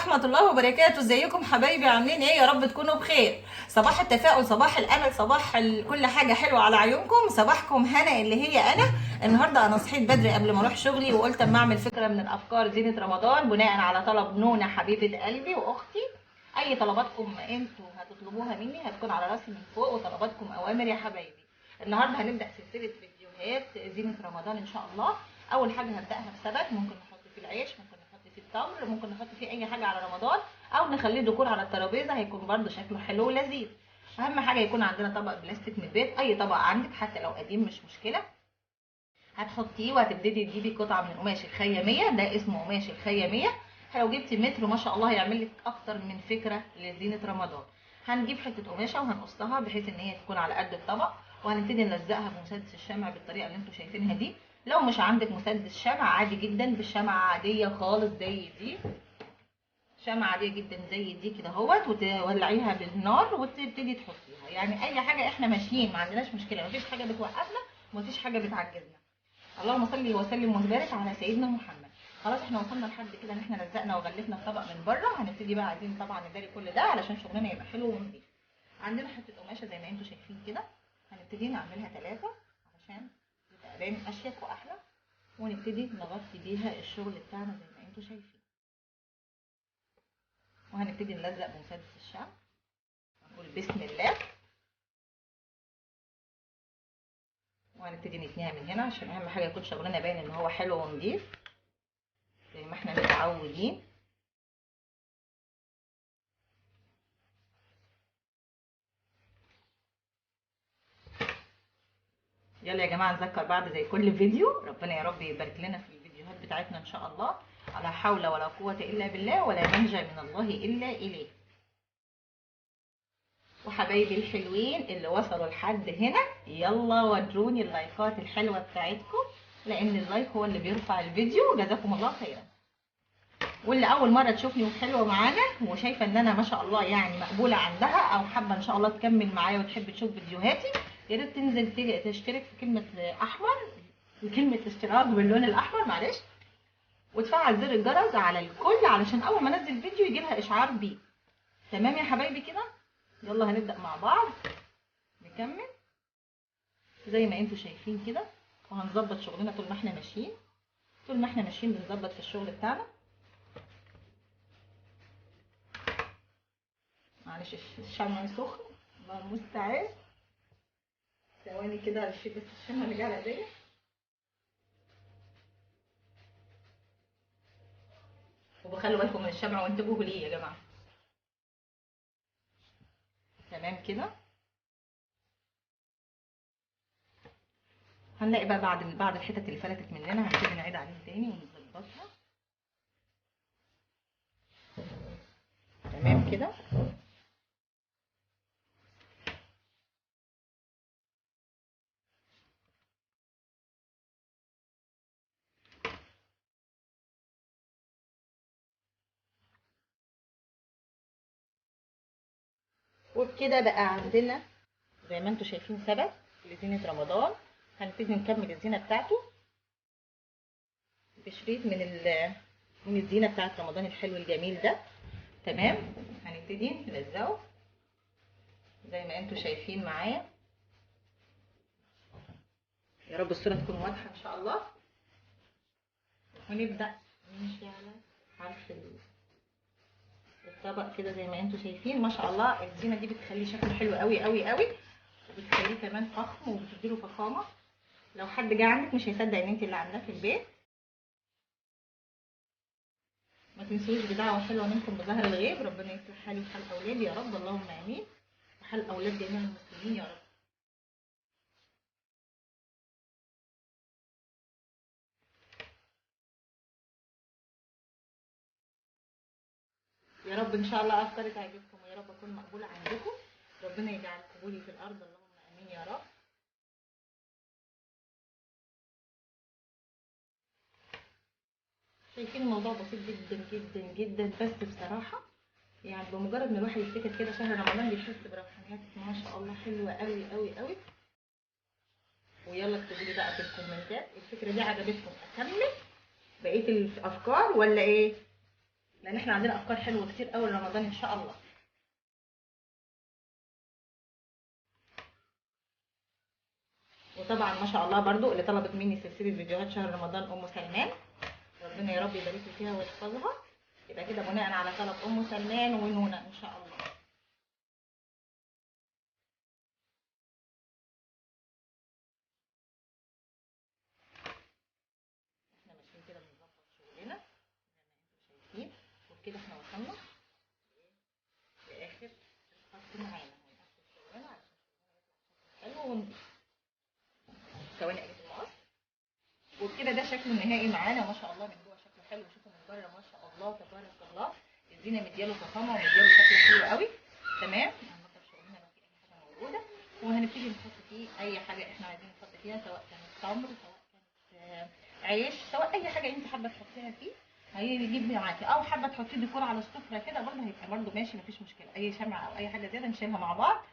ورحمة الله وبركاته. ازيكم حبايبي؟ عاملين ايه؟ يا رب تكونوا بخير. صباح التفاؤل، صباح الامل، صباح كل حاجة حلوة على عيونكم. صباحكم هنا اللي هي انا. النهاردة انا صحيت بدري قبل ما اروح شغلي، وقلت اما اعمل فكرة من الافكار زينة رمضان بناء على طلب نونة حبيبة قلبي واختي. اي طلباتكم انتوا هتطلبوها مني هتكون على راسي من فوق، وطلباتكم اوامر يا حبايبي. النهارده هنبدأ سلسلة فيديوهات زينة رمضان ان شاء الله. اول حاجة هبدأها بسبت، ممكن نحط فيه العيش، ممكن نحط فيه التمر، ممكن نحط فيه اي حاجه على رمضان، او نخليه ديكور على الترابيزه، هيكون برده شكله حلو ولذيذ. اهم حاجه يكون عندنا طبق بلاستيك من البيت، اي طبق عندك حتى لو قديم مش مشكله. هتحطيه وهتبتدي تجيبي قطعه من قماش الخياميه، ده اسمه قماش الخياميه. لو جبتي متر ما شاء الله هيعمل لك اكتر من فكره لزينه رمضان. هنجيب حته قماشه وهنقصها بحيث ان هي تكون على قد الطبق، وهنبتدي نلزقها بمسدس الشمع بالطريقه اللي انتم شايفينها دي. لو مش عندك مسدس شمع عادي جدا، بالشمعة عادية خالص زي دي، شمعة عادية جدا زي دي كده اهوت، وتولعيها بالنار وتبتدي تحطيها. يعني اي حاجة احنا ماشيين ما عندناش مشكلة، مفيش حاجة بتوقفنا ومفيش حاجة بتعجزنا. اللهم صل وسلم وبارك على سيدنا محمد. خلاص احنا وصلنا لحد كده ان احنا لزقنا وغلفنا الطبق من بره. هنبتدي بقى، عايزين طبعا نداري كل ده علشان شغلنا يبقى حلو ونضيف. عندنا حتة قماشة زي ما انتم شايفين كده، هنبتدي نعملها 3 علشان يبقى باين اشيك واحلى، ونبتدي نغطي بيها الشغل بتاعنا زي ما انتم شايفين. وهنبتدي نلزق بمسدس الشمع ونقول بسم الله، وهنبتدي نتنيها من هنا عشان اهم حاجه يكون شغلنا باين ان هو حلو ونضيف زي ما احنا متعودين. يلا يا جماعه نذكر بعض زي كل فيديو، ربنا يا رب يبارك لنا في الفيديوهات بتاعتنا ان شاء الله. لا حول ولا قوه الا بالله، ولا ملجا من الله الا اليه. وحبايبي الحلوين اللي وصلوا لحد هنا، يلا وروني اللايكات الحلوه بتاعتكم، لان اللايك هو اللي بيرفع الفيديو. جزاكم الله خيرا. واللي اول مره تشوفني وحلوه معانا وشايفه ان انا ما شاء الله يعني مقبوله عندها، او حابه ان شاء الله تكمل معايا وتحب تشوف فيديوهاتي، يا ريت تنزل تشترك في كلمه احمر، كلمه اشتراك باللون الاحمر معلش، وتفعل زر الجرس على الكل علشان اول ما انزل فيديو يجي لها اشعار بيه. تمام يا حبايبي كده؟ يلا هنبدا مع بعض نكمل زي ما انتم شايفين كده، وهنظبط شغلنا طول ما احنا ماشيين. طول ما احنا ماشيين بنظبط في الشغل بتاعنا. معلش الشمع سخن، الله المستعان. ثواني كده اشيل بس الشمع اللي جه على ايديا. وبخلوا بالكم من الشمع وانتبهوا ليه يا جماعه. تمام كده. هنلاقي بقى بعد الحتت اللي فلتت مننا هنبتدي نعيد عليها تاني ونظبطها. تمام كده. وبكده بقى عندنا زي ما انتم شايفين ثبت لزينة رمضان. هنبتدي نكمل الزينة بتاعته بشريط من الزينة بتاعت رمضان الحلو الجميل ده. تمام. هنبتدي نلزقه زي ما انتم شايفين معايا. يا رب الصورة تكون واضحة ان شاء الله. ونبدأ نمشي على حرف الطبق كده زي ما انتم شايفين. ما شاء الله الزينة دي بتخلي شكله حلو قوي قوي قوي، وبتخليه كمان فخم وبتديله فخامة. لو حد جه عندك مش هيصدق ان انت اللي عاملاه في البيت. ما تنسوش بدعوة حلوة منكم بظهر الغيب. ربنا يصلح حالي وحال اولادي يا رب، اللهم امين، وحال اولاد جميع المسلمين يا رب. يا رب ان شاء الله افكاري تعجبكم، ويا رب اكون مقبولة عندكم. ربنا يجعل قبولي في الارض، اللهم امين يا رب. شايفين الموضوع بسيط جدا جدا جدا، بس بصراحة يعني بمجرد ما الواحد يفتكر كده شهر رمضان بيحس بروحانيات ما شاء الله حلوة قوي قوي قوي. ويلا اكتبوا لي بقى في الكومنتات الفكرة دي عجبتكم، اكمل بقية الافكار ولا ايه؟ لان احنا عندنا افكار حلوه كتير قوي لرمضان ان شاء الله. وطبعا ما شاء الله برضو اللي طلبت مني سلسله فيديوهات شهر رمضان ام سلمان، ربنا يا رب يبارك لي فيها ويحفظها. يبقى كده بناء على طلب ام سلمان ونونا ان شاء الله. احنا ماشيين كده بنظبط شغلنا زي ما انتم شايفين، وبكده احنا وصلنا لاخر الخط معانا. هنقفل شغلنا علشان شغلنا يطلع حلو ونضيف. ثواني اجيب المقص. وبكده ده شكله النهائي معانا ما شاء الله. من جوه شكله حلو، شوفوا من بره ما شاء الله تبارك الله. الزينه مدياله فخامه ومدياله شكل حلو قوي. تمام. هننضف شغلنا لو في اي حاجه موجوده، وهنبتدي نحط فيه اي حاجه احنا عايزين نحط فيها، سواء كانت تمر، سواء كانت عيش، سواء اي حاجه انت حابه تحطيها فيه هيجيب معاكي، او حابه تحطيه ديكور على السفره كده برده هيبقى برده ماشي مفيش مشكله. اي شمعه او اي حاجه زياده نشيلها مع بعض.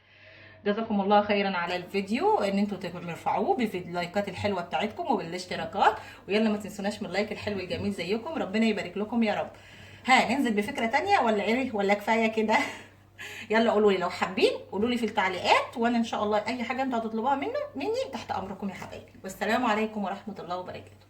جزاكم الله خيرا على الفيديو، ان انتوا ترفعوه باللايكات الحلوه بتاعتكم وبالاشتراكات. ويلا ما تنسوناش من اللايك الحلو الجميل زيكم. ربنا يبارك لكم يا رب. ها ننزل بفكره تانية ولا ايه، ولا كفايه كده؟ يلا قولوا لي، لو حابين قولوا لي في التعليقات، وانا ان شاء الله اي حاجه انتوا هتطلبوها مني تحت امركم يا حبايبي. والسلام عليكم ورحمه الله وبركاته.